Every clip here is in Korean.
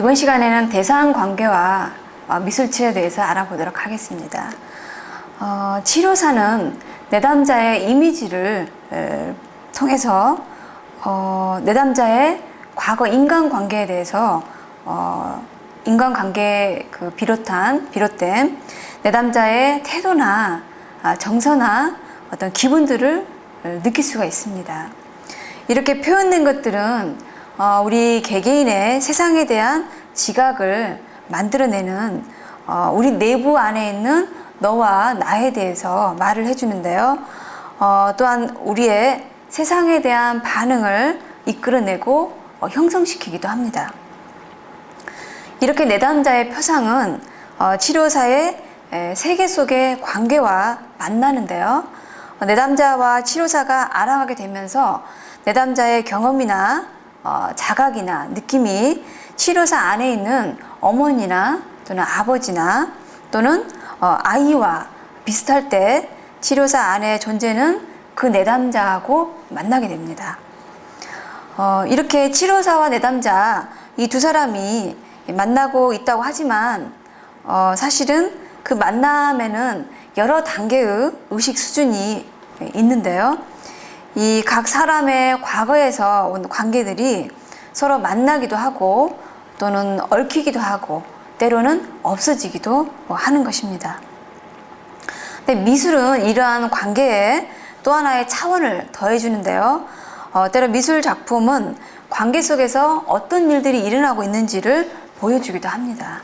이번 시간에는 대상관계와 미술치료에 대해서 알아보도록 하겠습니다. 치료사는 내담자의 이미지를 통해서 내담자의 과거 인간관계에 대해서 인간관계에 비롯된 내담자의 태도나 정서나 어떤 기분들을 느낄 수가 있습니다. 이렇게 표현된 것들은 우리 개개인의 세상에 대한 지각을 만들어내는 우리 내부 안에 있는 너와 나에 대해서 말을 해주는데요. 또한 우리의 세상에 대한 반응을 이끌어내고 형성시키기도 합니다. 이렇게 내담자의 표상은 치료사의 세계 속의 관계와 만나는데요. 내담자와 치료사가 알아가게 되면서 내담자의 경험이나 자각이나 느낌이 치료사 안에 있는 어머니나 또는 아버지나 또는 아이와 비슷할 때 치료사 안의 존재는 그 내담자하고 만나게 됩니다. 이렇게 치료사와 내담자 이 두 사람이 만나고 있다고 하지만 사실은 그 만남에는 여러 단계의 의식 수준이 있는데요. 이 각 사람의 과거에서 온 관계들이 서로 만나기도 하고 또는 얽히기도 하고 때로는 없어지기도 하는 것입니다. 근데 미술은 이러한 관계에 또 하나의 차원을 더해주는데요. 때로 미술 작품은 관계 속에서 어떤 일들이 일어나고 있는지를 보여주기도 합니다.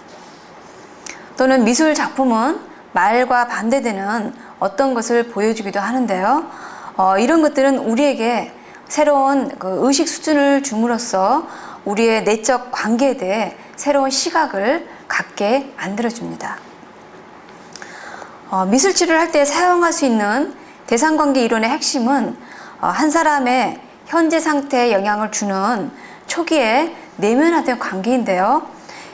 또는 미술 작품은 말과 반대되는 어떤 것을 보여주기도 하는데요. 이런 것들은 우리에게 새로운 의식 수준을 줌으로써 우리의 내적 관계에 대해 새로운 시각을 갖게 만들어줍니다. 미술 치료를 할 때 사용할 수 있는 대상관계 이론의 핵심은 한 사람의 현재 상태에 영향을 주는 초기의 내면화된 관계인데요.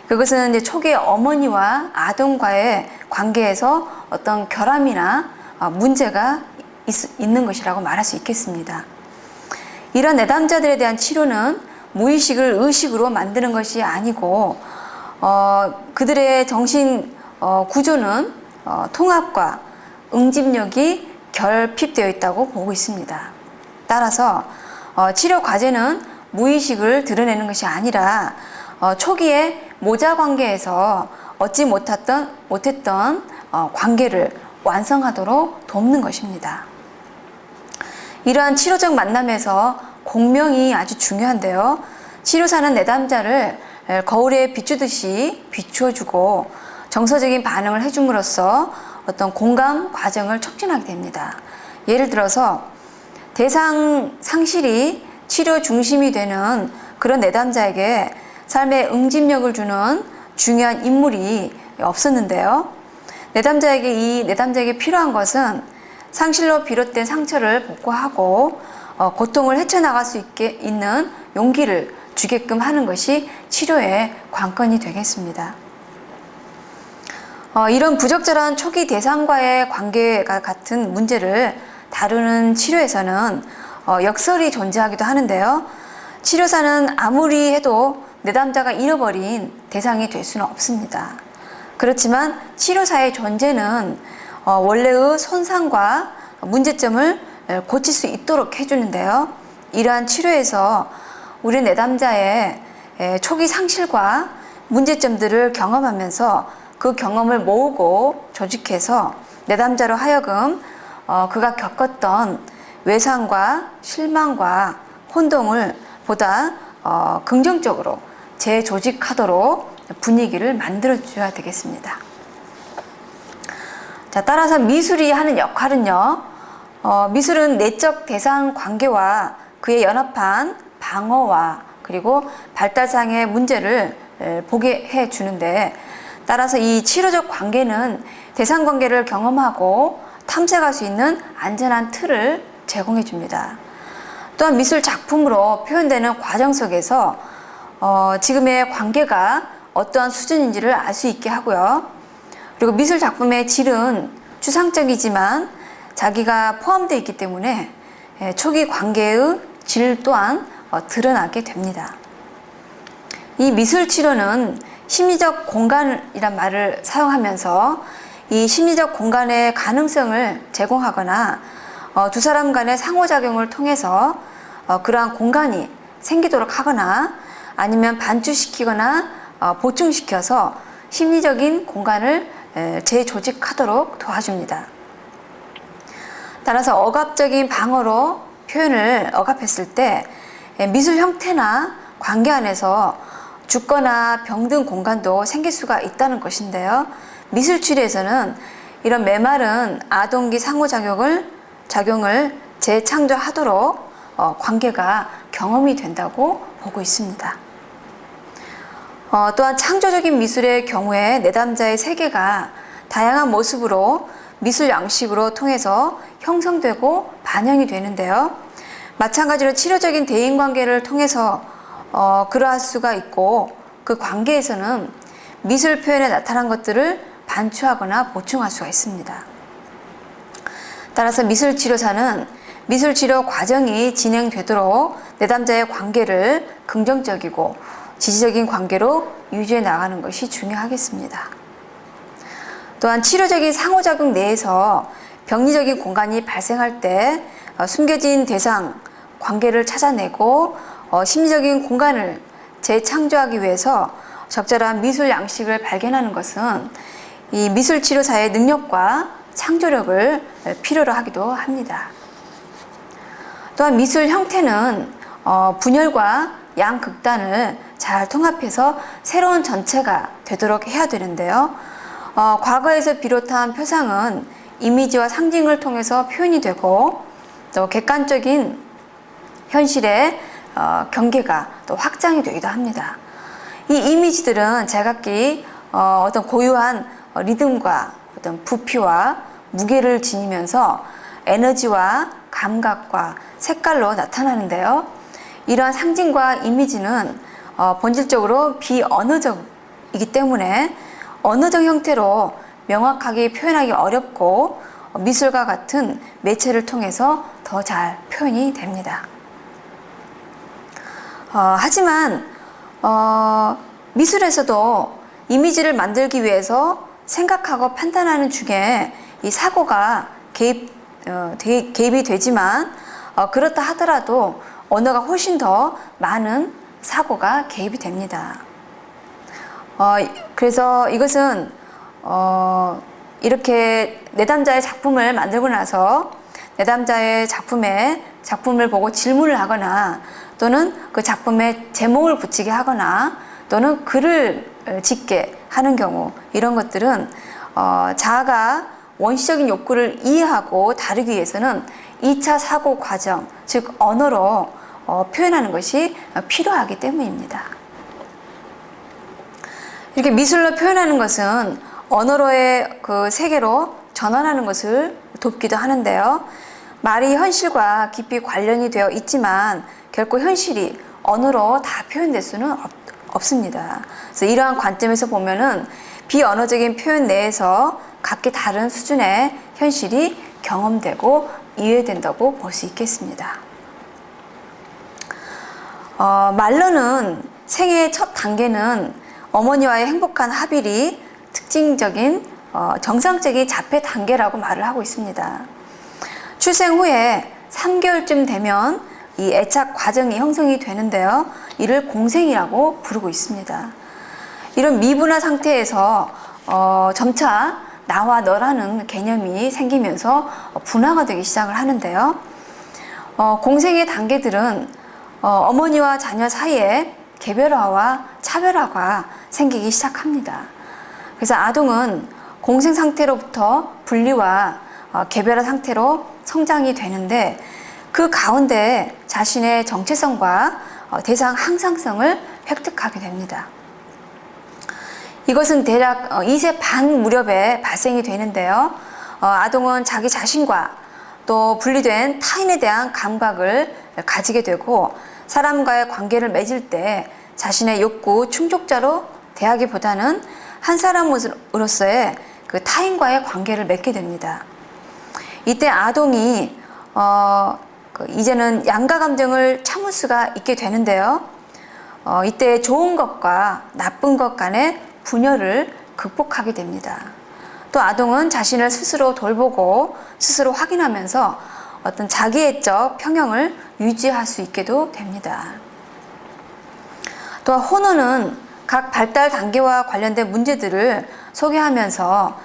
그것은 이제 초기의 어머니와 아동과의 관계에서 어떤 결함이나 문제가 있는 것이라고 말할 수 있겠습니다. 이런 내담자들에 대한 치료는 무의식을 의식으로 만드는 것이 아니고 그들의 정신 구조는 통합과 응집력이 결핍되어 있다고 보고 있습니다. 따라서 치료 과제는 무의식을 드러내는 것이 아니라 초기에 모자 관계에서 얻지 못했던 관계를 완성하도록 돕는 것입니다. 이러한 치료적 만남에서 공명이 아주 중요한데요. 치료사는 내담자를 거울에 비추듯이 비추어주고 정서적인 반응을 해줌으로써 어떤 공감 과정을 촉진하게 됩니다. 예를 들어서 대상 상실이 치료 중심이 되는 그런 내담자에게 삶의 응집력을 주는 중요한 인물이 없었는데요. 내담자에게 필요한 것은 상실로 비롯된 상처를 복구하고 고통을 헤쳐나갈 수 있는 용기를 주게끔 하는 것이 치료의 관건이 되겠습니다. 이런 부적절한 초기 대상과의 관계가 같은 문제를 다루는 치료에서는 역설이 존재하기도 하는데요. 치료사는 아무리 해도 내담자가 잃어버린 대상이 될 수는 없습니다. 그렇지만 치료사의 존재는 원래의 손상과 문제점을 고칠 수 있도록 해주는데요. 이러한 치료에서 우리 내담자의 초기 상실과 문제점들을 경험하면서 그 경험을 모으고 조직해서 내담자로 하여금 그가 겪었던 외상과 실망과 혼동을 보다 긍정적으로 재조직하도록 분위기를 만들어줘야 되겠습니다. 자, 따라서 미술이 하는 역할은요. 미술은 내적 대상 관계와 그에 연합한 방어와 그리고 발달상의 문제를 보게 해주는데 따라서 이 치료적 관계는 대상 관계를 경험하고 탐색할 수 있는 안전한 틀을 제공해 줍니다. 또한 미술 작품으로 표현되는 과정 속에서 지금의 관계가 어떠한 수준인지를 알 수 있게 하고요. 그리고 미술 작품의 질은 추상적이지만 자기가 포함되어 있기 때문에 초기 관계의 질 또한 드러나게 됩니다. 이 미술 치료는 심리적 공간이란 말을 사용하면서 이 심리적 공간의 가능성을 제공하거나 두 사람 간의 상호작용을 통해서 그러한 공간이 생기도록 하거나 아니면 반주시키거나 보충시켜서 심리적인 공간을 재조직하도록 도와줍니다. 따라서 억압적인 방어로 표현을 억압했을 때 미술 형태나 관계 안에서 죽거나 병든 공간도 생길 수가 있다는 것인데요. 미술 치료에서는 이런 메마른 아동기 상호작용을 재창조하도록 관계가 경험이 된다고 보고 있습니다. 또한 창조적인 미술의 경우에 내담자의 세계가 다양한 모습으로 미술 양식으로 통해서 형성되고 반영이 되는데요. 마찬가지로 치료적인 대인관계를 통해서 그러할 수가 있고 그 관계에서는 미술 표현에 나타난 것들을 반추하거나 보충할 수가 있습니다. 따라서 미술치료사는 미술치료 과정이 진행되도록 내담자의 관계를 긍정적이고 지지적인 관계로 유지해 나가는 것이 중요하겠습니다. 또한 치료적인 상호작용 내에서 병리적인 공간이 발생할 때 숨겨진 대상, 관계를 찾아내고 심리적인 공간을 재창조하기 위해서 적절한 미술 양식을 발견하는 것은 이 미술치료사의 능력과 창조력을 필요로 하기도 합니다. 또한 미술 형태는 분열과 양극단을 잘 통합해서 새로운 전체가 되도록 해야 되는데요. 과거에서 비롯한 표상은 이미지와 상징을 통해서 표현이 되고 또 객관적인 현실의 경계가 또 확장이 되기도 합니다. 이 이미지들은 제각기 어떤 고유한 리듬과 어떤 부피와 무게를 지니면서 에너지와 감각과 색깔로 나타나는데요. 이러한 상징과 이미지는 본질적으로 비언어적이기 때문에 언어적 형태로 명확하게 표현하기 어렵고 미술과 같은 매체를 통해서 더 잘 표현이 됩니다. 하지만 미술에서도 이미지를 만들기 위해서 생각하고 판단하는 중에 이 사고가 개입이 되지만 그렇다 하더라도 언어가 훨씬 더 많은 사고가 개입이 됩니다. 그래서 이것은 이렇게 내담자의 작품을 만들고 나서 내담자의 작품을 보고 질문을 하거나 또는 그 작품에 제목을 붙이게 하거나 또는 글을 짓게 하는 경우, 이런 것들은 자아가 원시적인 욕구를 이해하고 다루기 위해서는 2차 사고 과정, 즉 언어로 표현하는 것이 필요하기 때문입니다. 이렇게 미술로 표현하는 것은 언어로의 그 세계로 전환하는 것을 돕기도 하는데요. 말이 현실과 깊이 관련이 되어 있지만 결코 현실이 언어로 다 표현될 수는 없습니다. 그래서 이러한 관점에서 보면은 비언어적인 표현 내에서 각기 다른 수준의 현실이 경험되고 이해된다고 볼 수 있겠습니다. 말로는 생애의 첫 단계는 어머니와의 행복한 합일이 특징적인 정상적인 자폐 단계라고 말을 하고 있습니다. 출생 후에 3개월쯤 되면 이 애착 과정이 형성이 되는데요. 이를 공생이라고 부르고 있습니다. 이런 미분화 상태에서 점차 나와 너라는 개념이 생기면서 분화가 되기 시작을 하는데요. 공생의 단계들은 어머니와 자녀 사이에 개별화와 차별화가 생기기 시작합니다. 그래서 아동은 공생 상태로부터 분리와 개별화 상태로 성장이 되는데 그 가운데 자신의 정체성과 대상 항상성을 획득하게 됩니다. 이것은 대략 2세 반 무렵에 발생이 되는데요. 아동은 자기 자신과 또 분리된 타인에 대한 감각을 가지게 되고 사람과의 관계를 맺을 때 자신의 욕구 충족자로 대하기보다는 한 사람으로서의 그 타인과의 관계를 맺게 됩니다. 이때 아동이 이제는 양가 감정을 참을 수가 있게 되는데요. 이때 좋은 것과 나쁜 것 간의 분열을 극복하게 됩니다. 또 아동은 자신을 스스로 돌보고 스스로 확인하면서 어떤 자기애적 평형을 유지할 수 있게도 됩니다. 또한 호너는 각 발달 단계와 관련된 문제들을 소개하면서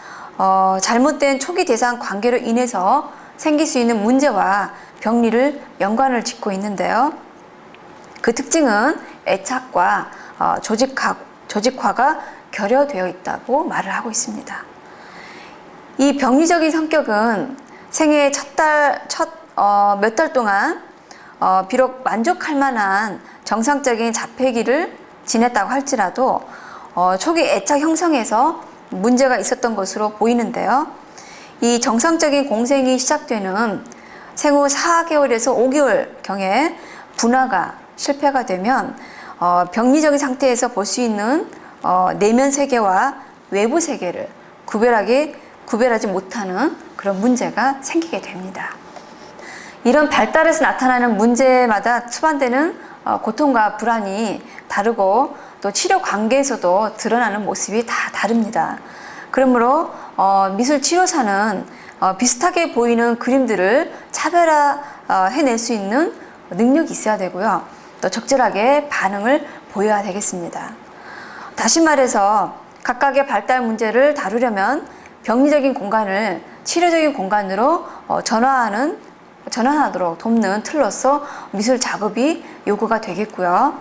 잘못된 초기 대상 관계로 인해서 생길 수 있는 문제와 병리를 연관을 짓고 있는데요. 그 특징은 애착과 조직화가 결여되어 있다고 말을 하고 있습니다. 이 병리적인 성격은 생애 몇 달 동안 비록 만족할 만한 정상적인 자폐기를 지냈다고 할지라도 초기 애착 형성에서 문제가 있었던 것으로 보이는데요. 이 정상적인 공생이 시작되는 생후 4개월에서 5개월경에 분화가 실패가 되면 병리적인 상태에서 볼 수 있는 내면 세계와 외부 세계를 구별하지 못하는 그런 문제가 생기게 됩니다. 이런 발달에서 나타나는 문제마다 수반되는 고통과 불안이 다르고 또 치료 관계에서도 드러나는 모습이 다 다릅니다. 그러므로 미술 치료사는 비슷하게 보이는 그림들을 차별화해낼 수 있는 능력이 있어야 되고요. 또 적절하게 반응을 보여야 되겠습니다. 다시 말해서 각각의 발달 문제를 다루려면 병리적인 공간을 치료적인 공간으로 전환하도록 돕는 틀로서 미술 작업이 요구가 되겠고요.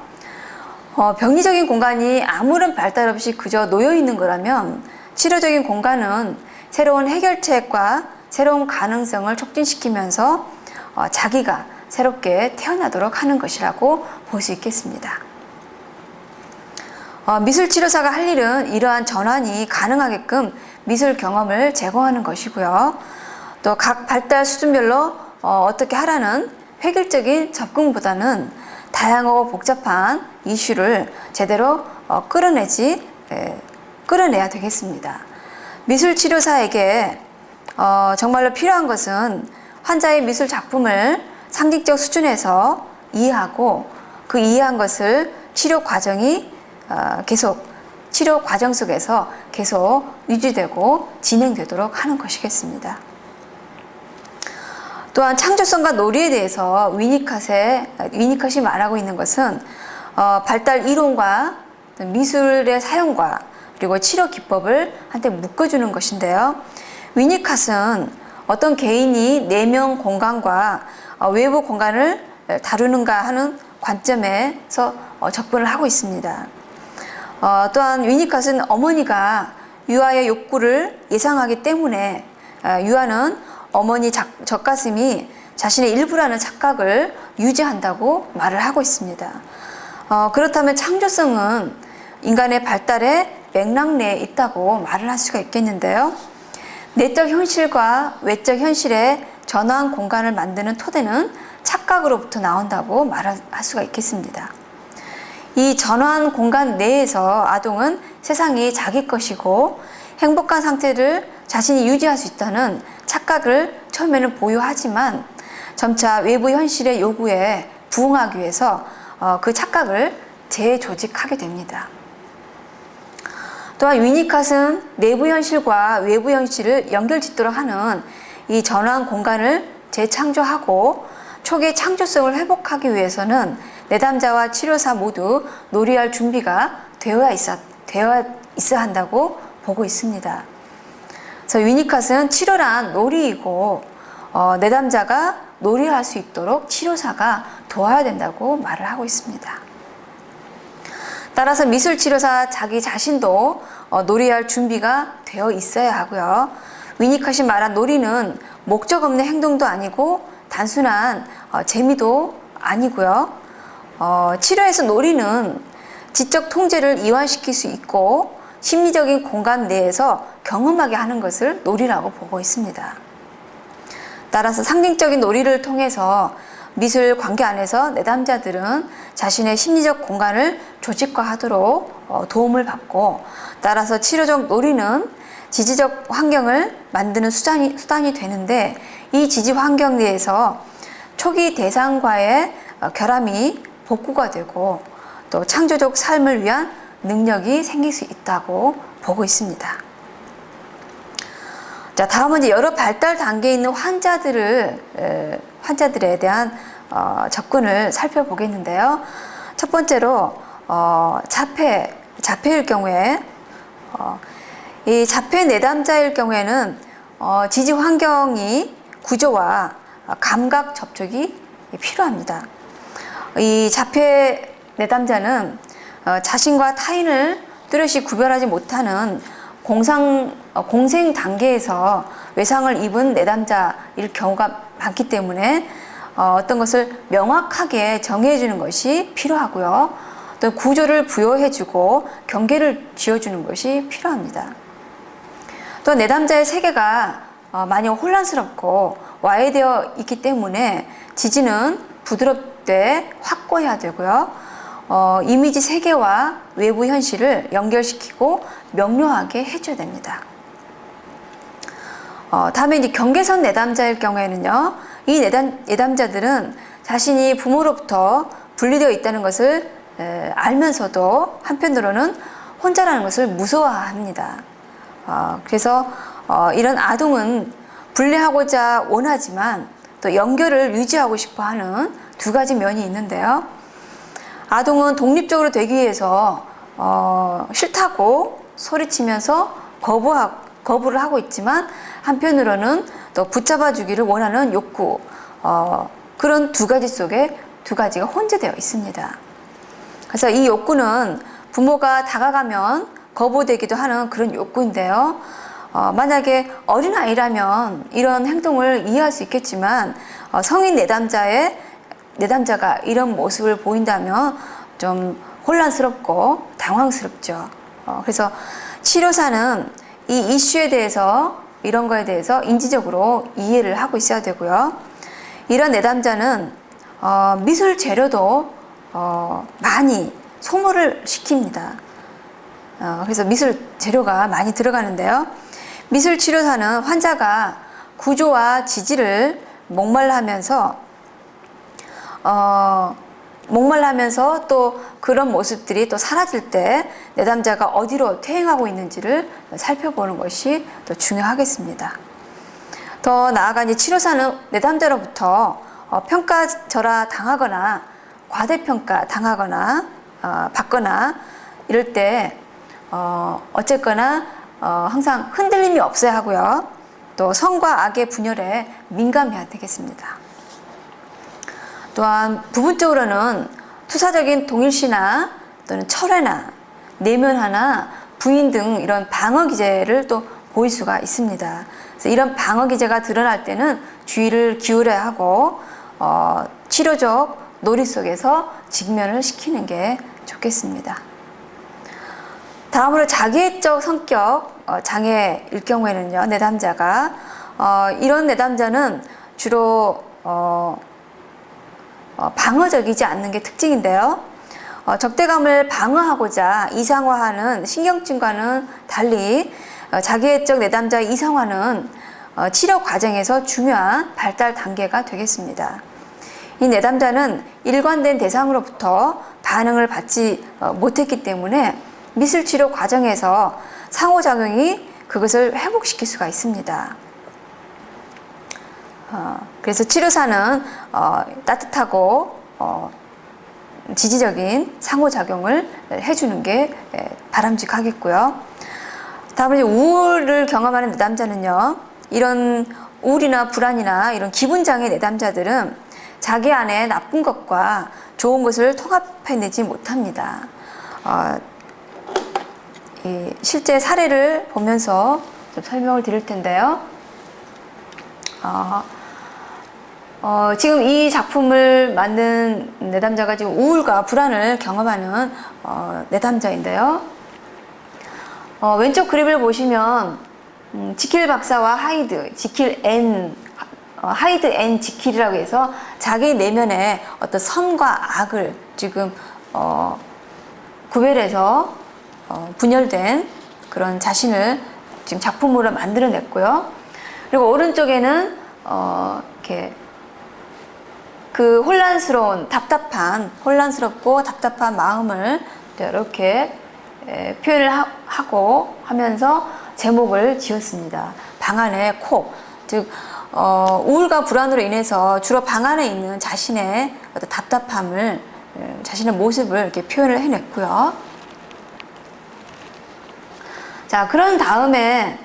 병리적인 공간이 아무런 발달 없이 그저 놓여 있는 거라면 치료적인 공간은 새로운 해결책과 새로운 가능성을 촉진시키면서 자기가 새롭게 태어나도록 하는 것이라고 볼 수 있겠습니다. 미술치료사가 할 일은 이러한 전환이 가능하게끔 미술 경험을 제공하는 것이고요. 또 각 발달 수준별로 어떻게 하라는 획일적인 접근보다는 다양하고 복잡한 이슈를 제대로 끌어내야 되겠습니다. 미술치료사에게 정말로 필요한 것은 환자의 미술 작품을 상징적 수준에서 이해하고 그 이해한 것을 치료 과정 속에서 계속 유지되고 진행되도록 하는 것이겠습니다. 또한 창조성과 놀이에 대해서 위니컷이 말하고 있는 것은 발달 이론과 미술의 사용과 그리고 치료 기법을 한테 묶어주는 것인데요. 위니컷은 어떤 개인이 내면 공간과 외부 공간을 다루는가 하는 관점에서 접근을 하고 있습니다. 또한 위니컷은 어머니가 유아의 욕구를 예상하기 때문에 유아는 어머니 젖가슴이 자신의 일부라는 착각을 유지한다고 말을 하고 있습니다. 그렇다면 창조성은 인간의 발달의 맥락 내에 있다고 말을 할 수가 있겠는데요. 내적 현실과 외적 현실의 전환 공간을 만드는 토대는 착각으로부터 나온다고 말할 수가 있겠습니다. 이 전환 공간 내에서 아동은 세상이 자기 것이고 행복한 상태를 자신이 유지할 수 있다는 착각을 처음에는 보유하지만 점차 외부 현실의 요구에 부응하기 위해서 그 착각을 재조직하게 됩니다. 또한 위니컷은 내부 현실과 외부 현실을 연결짓도록 하는 이 전환 공간을 재창조하고 초기의 창조성을 회복하기 위해서는 내담자와 치료사 모두 놀이할 준비가 되어 있어야 한다고 보고 있습니다. 그래서 위니컷은 치료란 놀이이고 내담자가 놀이할 수 있도록 치료사가 도와야 된다고 말을 하고 있습니다. 따라서 미술치료사 자기 자신도 놀이할 준비가 되어 있어야 하고요. 위니컷이 말한 놀이는 목적 없는 행동도 아니고 단순한 재미도 아니고요. 치료에서 놀이는 지적 통제를 이완시킬 수 있고 심리적인 공간 내에서 경험하게 하는 것을 놀이라고 보고 있습니다. 따라서 상징적인 놀이를 통해서 미술 관계 안에서 내담자들은 자신의 심리적 공간을 조직화하도록 도움을 받고, 따라서 치료적 놀이는 지지적 환경을 만드는 수단이 되는데, 이 지지 환경 내에서 초기 대상과의 결함이 복구가 되고 또 창조적 삶을 위한 능력이 생길 수 있다고 보고 있습니다. 자, 다음은 이제 여러 발달 단계에 있는 환자들에 대한 접근을 살펴보겠는데요. 첫 번째로 자폐일 경우에 이 자폐 내담자일 경우에는 지지 환경이 구조와 감각 접촉이 필요합니다. 이 자폐 내담자는 자신과 타인을 뚜렷이 구별하지 못하는 공생 단계에서 외상을 입은 내담자일 경우가 많기 때문에 어떤 것을 명확하게 정해주는 것이 필요하고요. 또 구조를 부여해주고 경계를 지어주는 것이 필요합니다. 또 내담자의 세계가 많이 혼란스럽고 와해되어 있기 때문에 지지는 부드럽게 확고해야 되고요. 이미지 세계와 외부 현실을 연결시키고 명료하게 해줘야 됩니다. 다음에 이제 경계선 내담자일 경우에는요, 이 내담자들은 자신이 부모로부터 분리되어 있다는 것을 알면서도 한편으로는 혼자라는 것을 무서워합니다. 그래서 이런 아동은 분리하고자 원하지만 또 연결을 유지하고 싶어 하는 두 가지 면이 있는데요. 아동은 독립적으로 되기 위해서 싫다고 소리치면서 거부를 하고 있지만 한편으로는 또 붙잡아주기를 원하는 욕구, 그런 두 가지 속에 두 가지가 혼재되어 있습니다. 그래서 이 욕구는 부모가 다가가면 거부되기도 하는 그런 욕구인데요. 만약에 어린아이라면 이런 행동을 이해할 수 있겠지만 성인 내담자가 이런 모습을 보인다면 좀 혼란스럽고 당황스럽죠. 그래서 치료사는 이 이슈에 대해서 이런 거에 대해서 인지적으로 이해를 하고 있어야 되고요. 이런 내담자는 미술 재료도 많이 소모를 시킵니다. 그래서 미술 재료가 많이 들어가는데요. 미술 치료사는 환자가 구조와 지지를 목말라하면서 또 그런 모습들이 또 사라질 때 내담자가 어디로 퇴행하고 있는지를 살펴보는 것이 또 중요하겠습니다. 더 나아가 이제 치료사는 내담자로부터 평가절하 당하거나 과대평가 당하거나 받거나 이럴 때 어쨌거나 항상 흔들림이 없어야 하고요. 또 선과 악의 분열에 민감해야 되겠습니다. 또한 부분적으로는 투사적인 동일시나 또는 철회나 내면화나 부인 등 이런 방어 기제를 또 보일 수가 있습니다. 그래서 이런 방어 기제가 드러날 때는 주의를 기울여야 하고 치료적 놀이 속에서 직면을 시키는 게 좋겠습니다. 다음으로 자기애적 성격 장애일 경우에는요, 내담자가 이런 내담자는 주로 방어적이지 않는 게 특징인데요. 적대감을 방어하고자 이상화하는 신경증과는 달리 자기애적 내담자의 이상화는 치료 과정에서 중요한 발달 단계가 되겠습니다. 이 내담자는 일관된 대상으로부터 반응을 받지 못했기 때문에 미술치료 과정에서 상호작용이 그것을 회복시킬 수가 있습니다. 그래서 치료사는 따뜻하고 지지적인 상호작용을 해주는 게 바람직하겠고요. 다음으로 우울을 경험하는 내담자는요, 이런 우울이나 불안이나 이런 기분장애 내담자들은 자기 안에 나쁜 것과 좋은 것을 통합해내지 못합니다. 실제 사례를 보면서 좀 설명을 드릴 텐데요. 지금 이 작품을 만든 내담자가 지금 우울과 불안을 경험하는 내담자인데요. 왼쪽 그림을 보시면 지킬 박사와 하이드 앤 지킬이라고 해서 자기 내면의 어떤 선과 악을 지금 구별해서 분열된 그런 자신을 지금 작품으로 만들어냈고요. 그리고 오른쪽에는 이렇게 그 혼란스럽고 답답한 마음을 이렇게 표현을 하고 하면서 제목을 지었습니다. 방 안의 코, 즉 우울과 불안으로 인해서 주로 방 안에 있는 자신의 어떤 답답함을, 자신의 모습을 이렇게 표현을 해냈고요. 자, 그런 다음에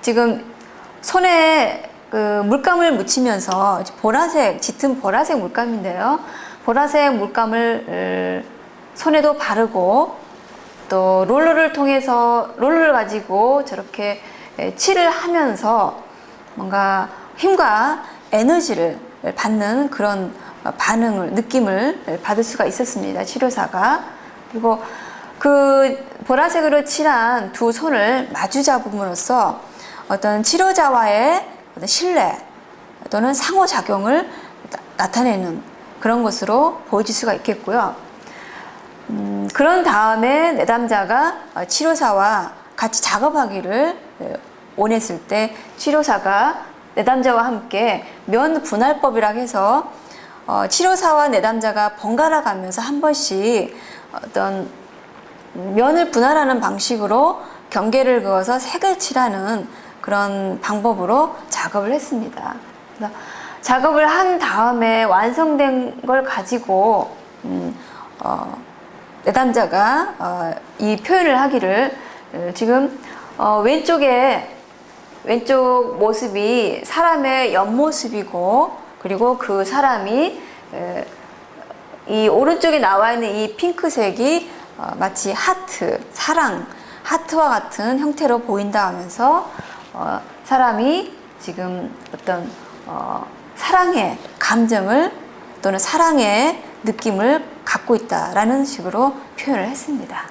지금 손에 그 물감을 묻히면서 보라색, 짙은 보라색 물감인데요. 보라색 물감을 손에도 바르고 또 롤러를 가지고 저렇게 칠을 하면서 뭔가 힘과 에너지를 받는 그런 느낌을 받을 수가 있었습니다. 치료사가. 그리고 그 보라색으로 칠한 두 손을 마주 잡음으로써 어떤 치료자와의 어떤 신뢰 또는 상호작용을 나타내는 그런 것으로 보여질 수가 있겠고요. 그런 다음에 내담자가 치료사와 같이 작업하기를 원했을 때 치료사가 내담자와 함께 면 분할법이라고 해서 치료사와 내담자가 번갈아 가면서 한 번씩 어떤 면을 분할하는 방식으로 경계를 그어서 색을 칠하는 그런 방법으로 작업을 했습니다. 그래서 작업을 한 다음에 완성된 걸 가지고 내담자가 이 표현을 하기를 지금 왼쪽 모습이 사람의 옆모습이고, 그리고 그 사람이 이 오른쪽에 나와 있는 이 핑크색이 마치 하트와 같은 형태로 보인다 하면서 사람이 지금 어떤 사랑의 감정을 또는 사랑의 느낌을 갖고 있다라는 식으로 표현을 했습니다.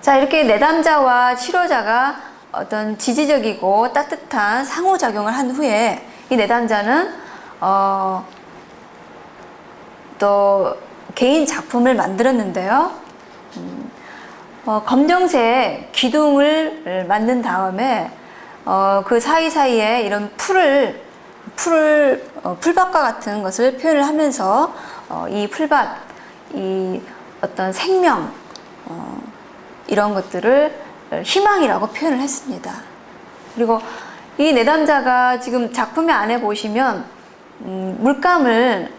자, 이렇게 내담자와 치료자가 어떤 지지적이고 따뜻한 상호작용을 한 후에 이 내담자는 또 개인 작품을 만들었는데요. 검정색 기둥을 만든 다음에 그 사이사이에 이런 풀밭과 같은 것을 표현을 하면서 이 풀밭, 이 어떤 생명, 이런 것들을 희망이라고 표현을 했습니다. 그리고 이 내담자가 지금 작품의 안에 보시면 물감을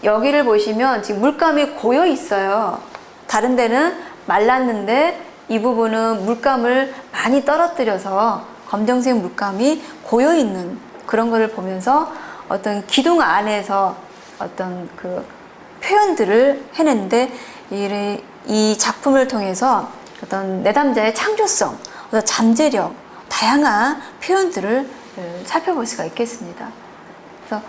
여기를 보시면 지금 물감이 고여 있어요. 다른 데는 말랐는데 이 부분은 물감을 많이 떨어뜨려서 검정색 물감이 고여 있는 그런 것을 보면서 어떤 기둥 안에서 어떤 그 표현들을 해냈는데, 이 작품을 통해서 어떤 내담자의 창조성, 어떤 잠재력, 다양한 표현들을 살펴볼 수가 있겠습니다. 그래서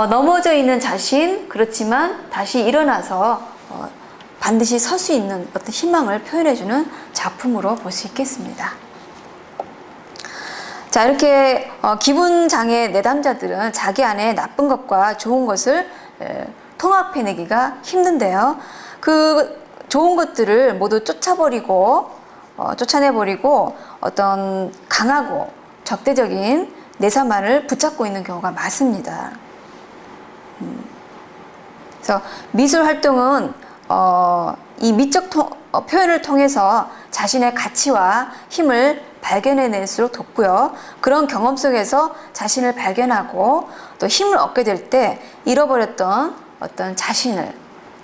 넘어져 있는 자신, 그렇지만 다시 일어나서 반드시 설 수 있는 어떤 희망을 표현해주는 작품으로 볼 수 있겠습니다. 자, 이렇게 기분장애 내담자들은 자기 안에 나쁜 것과 좋은 것을 통합해내기가 힘든데요. 그 좋은 것들을 모두 쫓아내버리고 어떤 강하고 적대적인 내사만을 붙잡고 있는 경우가 많습니다. 그래서 미술 활동은 이 미적 표현을 통해서 자신의 가치와 힘을 발견해낼수록 돕고요. 그런 경험 속에서 자신을 발견하고 또 힘을 얻게 될 때 잃어버렸던 어떤 자신을,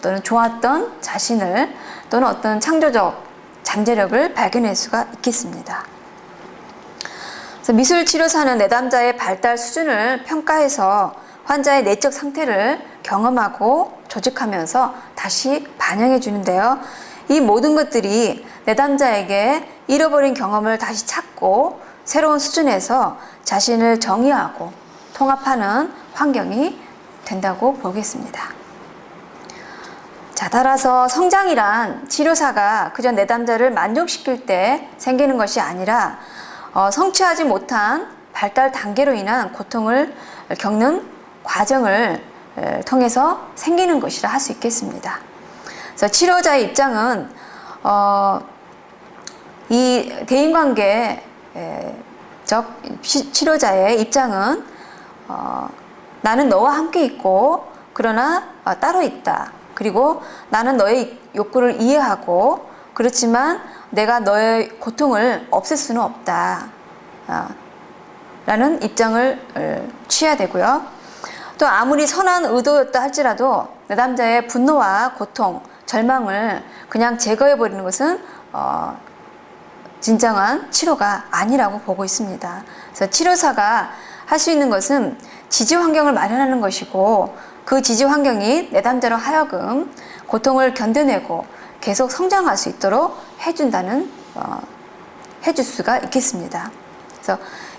또는 좋았던 자신을, 또는 어떤 창조적 잠재력을 발견할 수가 있겠습니다. 그래서 미술치료사는 내담자의 발달 수준을 평가해서 환자의 내적 상태를 경험하고 조직하면서 다시 반영해 주는데요. 이 모든 것들이 내담자에게 잃어버린 경험을 다시 찾고 새로운 수준에서 자신을 정의하고 통합하는 환경이 된다고 보겠습니다. 자, 따라서 성장이란 치료사가 그저 내담자를 만족시킬 때 생기는 것이 아니라 성취하지 못한 발달 단계로 인한 고통을 겪는 과정을 통해서 생기는 것이라 할 수 있겠습니다. 그래서 치료자의 입장은 이 대인관계 치료자의 입장은 나는 너와 함께 있고 그러나 따로 있다. 그리고 나는 너의 욕구를 이해하고 그렇지만 내가 너의 고통을 없앨 수는 없다. 라는 입장을 취해야 되고요. 또 아무리 선한 의도였다 할지라도 내담자의 분노와 고통, 절망을 그냥 제거해버리는 것은 진정한 치료가 아니라고 보고 있습니다. 그래서 치료사가 할 수 있는 것은 지지 환경을 마련하는 것이고 그 지지 환경이 내담자로 하여금 고통을 견뎌내고 계속 성장할 수 있도록 해줄 수가 있겠습니다. 그래서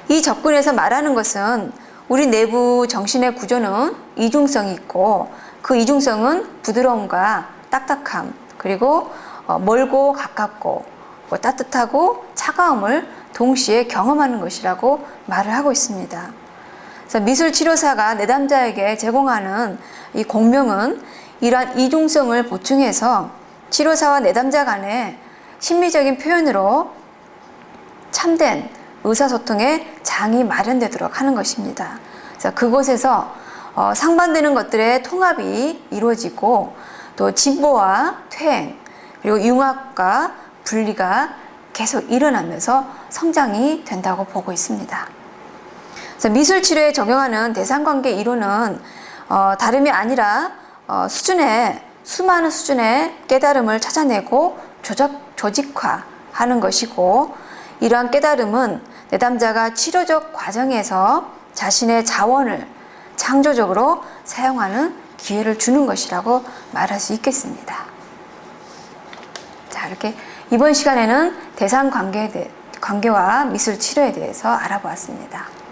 이 접근에서 말하는 것은 우리 내부 정신의 구조는 이중성이 있고 그 이중성은 부드러움과 딱딱함 그리고 멀고 가깝고 따뜻하고 차가움을 동시에 경험하는 것이라고 말을 하고 있습니다. 그래서 미술치료사가 내담자에게 제공하는 이 공명은 이러한 이중성을 보충해서 치료사와 내담자 간의 심리적인 표현으로 참된 의사소통의 장이 마련되도록 하는 것입니다. 그래서 그곳에서 상반되는 것들의 통합이 이루어지고 또 진보와 퇴행 그리고 융합과 분리가 계속 일어나면서 성장이 된다고 보고 있습니다. 그래서 미술치료에 적용하는 대상관계 이론은 다름이 아니라 수많은 수준의 깨달음을 찾아내고 조직화하는 것이고 이러한 깨달음은 내담자가 치료적 과정에서 자신의 자원을 창조적으로 사용하는 기회를 주는 것이라고 말할 수 있겠습니다. 자, 이렇게 이번 시간에는 대상관계와 미술치료에 대해서 알아보았습니다.